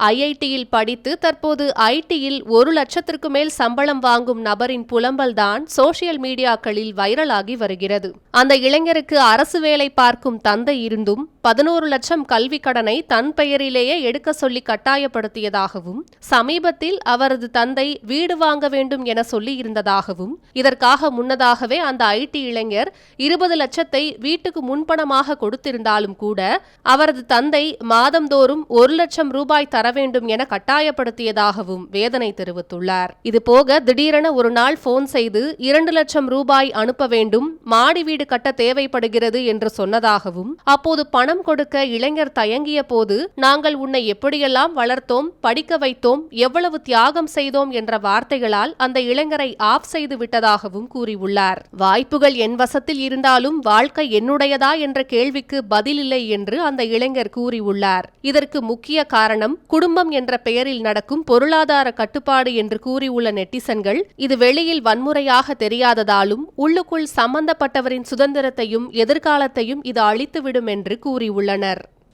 ஐஐடியில் படித்து தற்போது ஐடியில் 1,00,000க்கு மேல் சம்பளம் வாங்கும் நபரின் புலம்பல்தான் சோசியல் மீடியாக்களில் வைரலாகி வருகிறது. அந்த இளைஞருக்கு அரசு வேலை பார்க்கும் தந்தை இருந்தும் 11 லட்சம் கல்வி கடனை தன் பெயரிலேயே எடுக்க சொல்லி கட்டாயப்படுத்தியதாகவும், சமீபத்தில் அவரது தந்தை வீடு வாங்க வேண்டும் என சொல்லியிருந்ததாகவும், இதற்காக முன்னதாகவே அந்த ஐடி இளைஞர் 20 லட்சத்தை வீட்டுக்கு முன்பணமாக கொடுத்திருந்தாலும் கூட அவரது தந்தை மாதந்தோறும் 1 லட்சம் ரூபாய் தர வேண்டும் என கட்டாயப்படுத்தியதாகவும் வேதனை தெரிவித்துள்ளார். இதுபோக திடீரென ஒரு நாள் போன் செய்து 2 லட்சம் ரூபாய் அனுப்ப வேண்டும், மாடி வீடு கட்ட தேவைப்படுகிறது என்று சொன்னதாகவும், அப்போது பணம் கொடுக்க இளைஞர் தயங்கிய போது, நாங்கள் உன்னை எப்படியெல்லாம் வளர்த்தோம், படிக்க வைத்தோம், எவ்வளவு தியாகம் செய்தோம் என்ற வார்த்தைகளால் அந்த இளைஞரை ஆஃப் செய்து விட்டதாகவும் கூறியுள்ளார். வாய்ப்புகள் என் வசத்தில் இருந்தாலும் வாழ்க்கை என்னுடையதா என்ற கேள்விக்கு பதிலில்லை என்று அந்த இளைஞர் கூறியுள்ளார். இதற்கு முக்கிய காரணம் குடும்பம் என்ற பெயரில் நடக்கும் பொருளாதார கட்டுப்பாடு என்று கூறியுள்ள நெட்டிசன்கள், இது வெளியில் வன்முறையாக தெரியாததாலும் உள்ளுக்குள் சம்பந்தப்பட்டவரின் சுதந்திரத்தையும் எதிர்காலத்தையும் இது அழித்துவிடும் என்று கூறியுள்ளனர்.